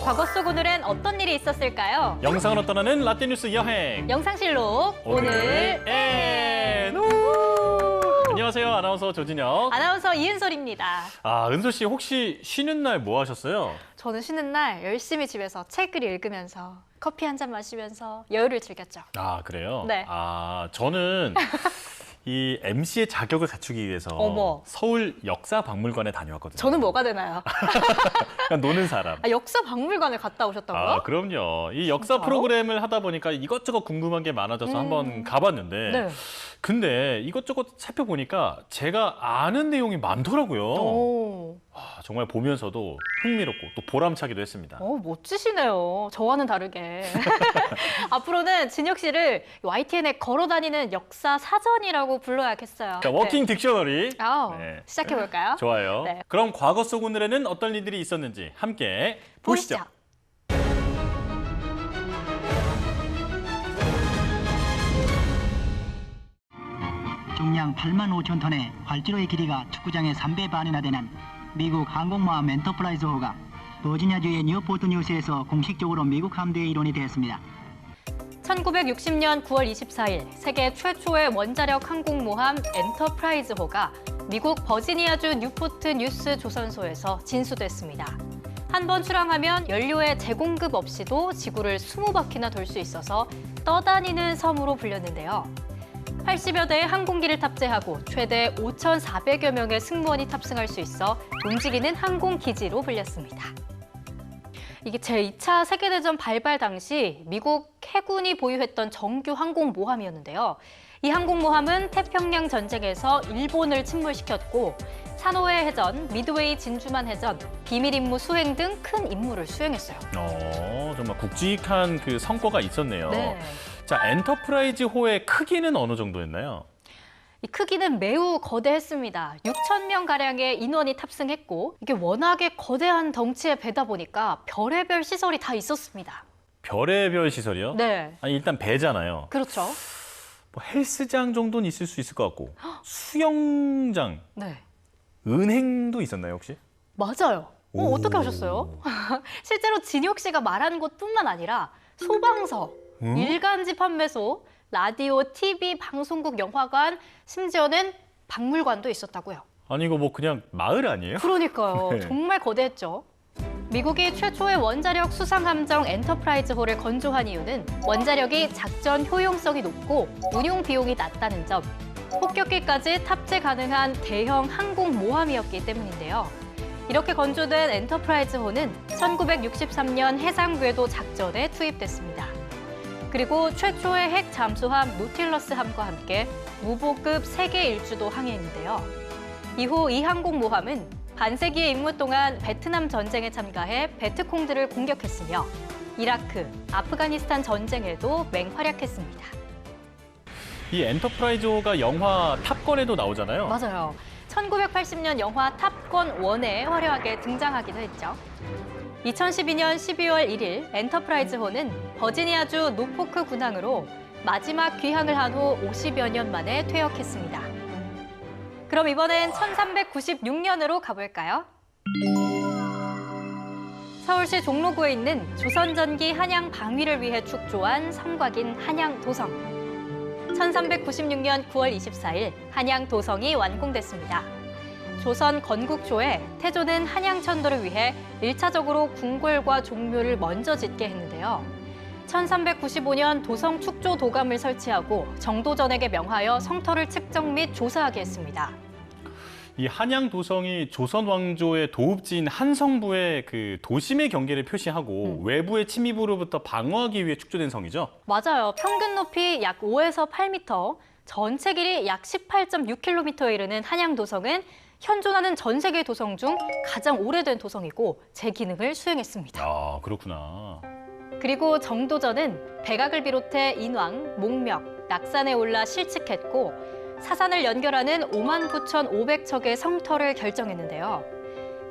과거 속 오늘엔 어떤 일이 있었을까요? 영상으로 떠나는 라떼뉴스 여행. 영상실록 오늘 엔. 안녕하세요. 아나운서 조진혁. 아나운서 이은솔입니다. 은솔 씨 혹시 쉬는 날 뭐 하셨어요? 저는 쉬는 날 열심히 집에서 책을 읽으면서 커피 한 잔 마시면서 여유를 즐겼죠. 그래요? 네. 저는 이 MC의 자격을 갖추기 위해서 어머. 서울 역사박물관에 다녀왔거든요. 저는 뭐가 되나요? 그냥 노는 사람. 역사 박물관에 갔다 오셨다고요? 그럼요. 이 역사 진짜요? 프로그램을 하다 보니까 이것저것 궁금한 게 많아져서 한번 가봤는데 네. 근데 이것저것 살펴보니까 제가 아는 내용이 많더라고요. 오. 정말 보면서도 흥미롭고 또 보람차기도 했습니다. 멋지시네요. 저와는 다르게. 앞으로는 진혁 씨를 YTN에 걸어다니는 역사 사전이라고 불러야겠어요. 자, 워킹 딕셔너리. 네. 시작해볼까요? 좋아요. 네. 그럼 과거 속 오늘에는 어떤 일들이 있었는지 함께 보시죠. 중량 8만 5천 톤의 활주로의 길이가 축구장의 3배 반이나 되는 미국 항공모함 엔터프라이즈호가 버지니아주의 뉴포트 뉴스에서 공식적으로 미국 함대에 이론이 되었습니다. 1960년 9월 24일 세계 최초의 원자력 항공모함 엔터프라이즈호가 미국 버지니아주 뉴포트 뉴스 조선소에서 진수됐습니다. 한 번 출항하면 연료의 재공급 없이도 지구를 20바퀴나 돌 수 있어서 떠다니는 섬으로 불렸는데요. 80여 대의 항공기를 탑재하고 최대 5,400여 명의 승무원이 탑승할 수 있어 움직이는 항공기지로 불렸습니다. 이게 제2차 세계대전 발발 당시 미국 해군이 보유했던 정규 항공모함이었는데요. 이 항공모함은 태평양 전쟁에서 일본을 침몰시켰고 산호해 해전, 미드웨이 진주만 해전, 비밀 임무 수행 등 큰 임무를 수행했어요. 정말 굵직한 그 성과가 있었네요. 네. 자, 엔터프라이즈호의 크기는 어느 정도였나요? 이 크기는 매우 거대했습니다. 6천 명 가량의 인원이 탑승했고 이게 워낙에 거대한 덩치의 배다 보니까 별의별 시설이 다 있었습니다. 별의별 시설이요? 네. 일단 배잖아요. 그렇죠. 뭐 헬스장 정도는 있을 수 있을 것 같고 수영장, 네. 은행도 있었나요 혹시? 맞아요. 어떻게 하셨어요? 실제로 진혁 씨가 말한 곳뿐만 아니라 소방서, 일간지 판매소, 라디오, TV, 방송국, 영화관, 심지어는 박물관도 있었다고요. 아니 이거 뭐 그냥 마을 아니에요? 그러니까요. 네. 정말 거대했죠. 미국이 최초의 원자력 수상함정 엔터프라이즈호를 건조한 이유는 원자력이 작전 효용성이 높고 운용 비용이 낮다는 점, 폭격기까지 탑재 가능한 대형 항공모함이었기 때문인데요. 이렇게 건조된 엔터프라이즈호는 1963년 해상궤도 작전에 투입됐습니다. 그리고 최초의 핵 잠수함 노틸러스함과 함께 무보급 세계 일주도 항해했는데요. 이후 이 항공모함은 반세기의 임무 동안 베트남 전쟁에 참가해 베트콩들을 공격했으며 이라크, 아프가니스탄 전쟁에도 맹활약했습니다. 이 엔터프라이즈호가 영화 탑건에도 나오잖아요. 맞아요. 1980년 영화 탑건 1에 화려하게 등장하기도 했죠. 2012년 12월 1일 엔터프라이즈호는 버지니아주 노포크 군항으로 마지막 귀향을 한 후 50여 년 만에 퇴역했습니다. 그럼 이번엔 1396년으로 가볼까요? 서울시 종로구에 있는 조선전기 한양 방위를 위해 축조한 성곽인 한양도성. 1396년 9월 24일 한양도성이 완공됐습니다. 조선 건국 초에 태조는 한양천도를 위해 1차적으로 궁궐과 종묘를 먼저 짓게 했는데요. 1395년 도성 축조 도감을 설치하고 정도전에게 명하여 성터를 측정 및 조사하게 했습니다. 이 한양도성이 조선 왕조의 도읍지인 한성부의 그 도심의 경계를 표시하고 외부의 침입으로부터 방어하기 위해 축조된 성이죠? 맞아요. 평균 높이 약 5에서 8m, 전체 길이 약 18.6km에 이르는 한양도성은 현존하는 전 세계 도성 중 가장 오래된 도성이고 제 기능을 수행했습니다. 그렇구나. 그리고 정도전은 백악을 비롯해 인왕, 목명, 낙산에 올라 실측했고 사산을 연결하는 59,500척의 성터를 결정했는데요.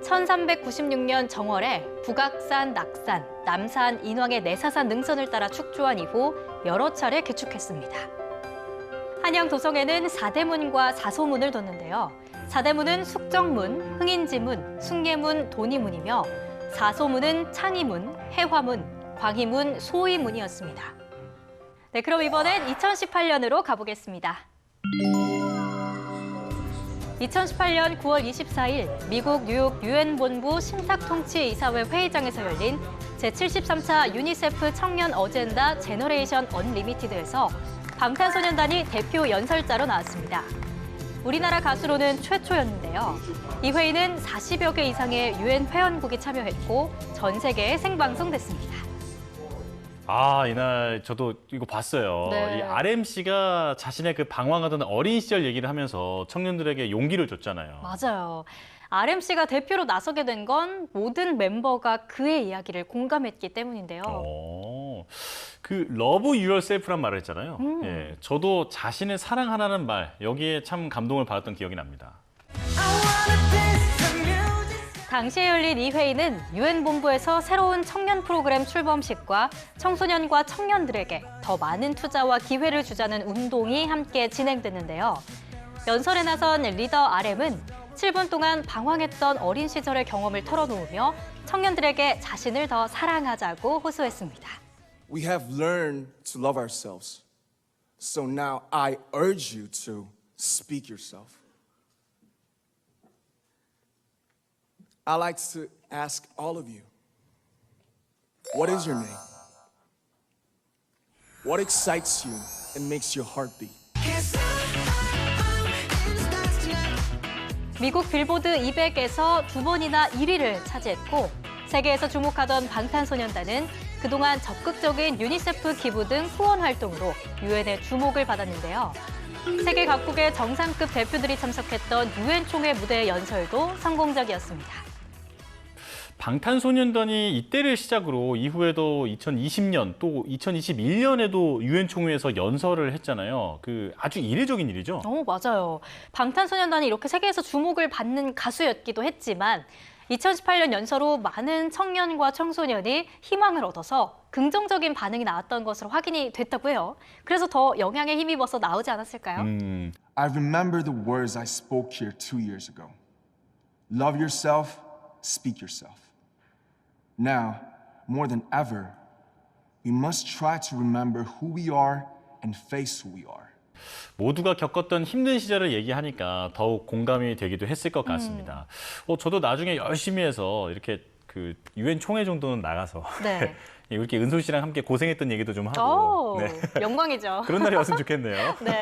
1396년 정월에 북악산, 낙산, 남산, 인왕의 내사산 능선을 따라 축조한 이후 여러 차례 개축했습니다. 한양도성에는 사대문과 사소문을 뒀는데요. 사대문은 숙정문, 흥인지문, 숭례문, 돈이문이며 사소문은 창의문, 해화문, 광희문, 소위문이었습니다. 네, 그럼 이번엔 2018년으로 가보겠습니다. 2018년 9월 24일 미국 뉴욕 유엔 본부 신탁통치이사회 회의장에서 열린 제73차 유니세프 청년 어젠다 제너레이션 언리미티드에서 방탄소년단이 대표 연설자로 나왔습니다. 우리나라 가수로는 최초였는데요. 이 회의는 40여 개 이상의 유엔 회원국이 참여했고 전 세계에 생방송됐습니다. 아, 이날 저도 이거 봤어요. 네. 이 RMC가 자신의 그 방황하던 어린 시절 얘기를 하면서 청년들에게 용기를 줬잖아요. 맞아요. RMC가 대표로 나서게 된 건 모든 멤버가 그의 이야기를 공감했기 때문인데요. 그 love yourself란 말을 했잖아요. 예, 저도 자신을 사랑하라는 말 여기에 참 감동을 받았던 기억이 납니다. 당시에 열린 이 회의는 유엔 본부에서 새로운 청년 프로그램 출범식과 청소년과 청년들에게 더 많은 투자와 기회를 주자는 운동이 함께 진행됐는데요. 연설에 나선 리더 RM은 7분 동안 방황했던 어린 시절의 경험을 털어놓으며 청년들에게 자신을 더 사랑하자고 호소했습니다. We have learned to love ourselves. So now I urge you to speak yourself. I like to ask all of you, what is your name? What excites you and makes your heart beat? 미국 빌보드 200에서 두 번이나 1위를 차지했고 세계에서 주목하던 방탄소년단은 그동안 적극적인 유니세프 기부 등 후원 활동으로 유엔의 주목을 받았는데요. 세계 각국의 정상급 대표들이 참석했던 유엔 총회 무대 연설도 성공적이었습니다. 방탄소년단이 이때를 시작으로 이후에도 2020년 또 2021년에도 유엔 총회에서 연설을 했잖아요. 그 아주 이례적인 일이죠. 맞아요. 방탄소년단이 이렇게 세계에서 주목을 받는 가수였기도 했지만 2018년 연설 후 많은 청년과 청소년이 희망을 얻어서 긍정적인 반응이 나왔던 것으로 확인이 됐다고 해요. 그래서 더 영향에 힘입어서 나오지 않았을까요? I remember the words I spoke here 2 years ago. Love yourself, speak yourself. Now, more than ever, we must try to remember who we are and face who we are. 모두가 겪었던 힘든 시절을 얘기하니까 더욱 공감이 되기도 했을 것 같습니다. 저도 나중에 열심히 해서 이렇게 그 유엔 총회 정도는 나가서 네. 이렇게 은솔 씨랑 함께 고생했던 얘기도 좀 하고 네. 영광이죠. 그런 날이 왔으면 좋겠네요. 네.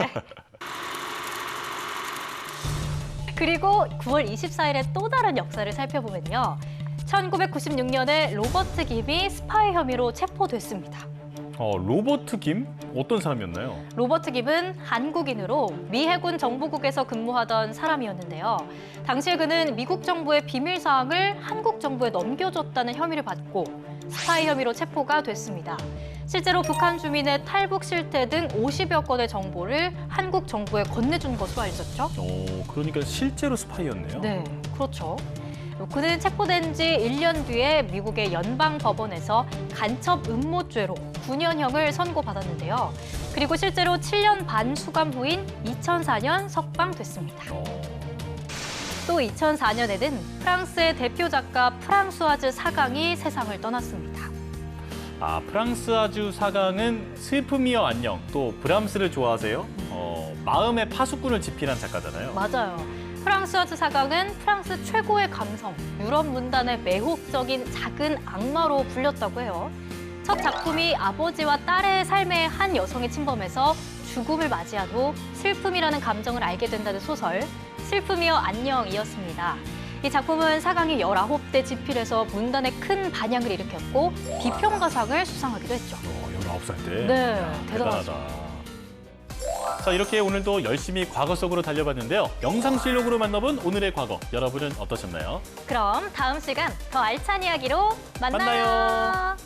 그리고 9월 24일에 또 다른 역사를 살펴보면요. 1996년에 로버트 김이 스파이 혐의로 체포됐습니다. 로버트 김? 어떤 사람이었나요? 로버트 김은 한국인으로 미 해군 정보국에서 근무하던 사람이었는데요. 당시에 그는 미국 정부의 비밀 사항을 한국 정부에 넘겨줬다는 혐의를 받고 스파이 혐의로 체포가 됐습니다. 실제로 북한 주민의 탈북 실태 등 50여 건의 정보를 한국 정부에 건네준 것으로 알려졌죠. 그러니까 실제로 스파이였네요. 네, 그렇죠. 그는 체포된 지 1년 뒤에 미국의 연방법원에서 간첩 음모죄로 9년형을 선고받았는데요. 그리고 실제로 7년 반 수감 후인 2004년 석방됐습니다. 또 2004년에는 프랑스의 대표 작가 프랑수아즈 사강이 세상을 떠났습니다. 프랑스아즈 사강은 슬픔이여 안녕, 또 브람스를 좋아하세요? 마음의 파수꾼을 집필한 작가잖아요. 맞아요. 프랑스아즈 사강은 프랑스 최고의 감성, 유럽 문단의 매혹적인 작은 악마로 불렸다고 해요. 첫 작품이 아버지와 딸의 삶에 한 여성이 침범해서 죽음을 맞이한 후 슬픔이라는 감정을 알게 된다는 소설, 슬픔이여 안녕이었습니다. 이 작품은 사강이 19대 집필해서 문단에 큰 반향을 일으켰고 비평가상을 수상하기도 했죠. 19살 때? 네, 대단하죠. 자, 이렇게 오늘도 열심히 과거 속으로 달려봤는데요. 영상 실력으로 만나본 오늘의 과거, 여러분은 어떠셨나요? 그럼 다음 시간 더 알찬 이야기로 만나요. 만나요.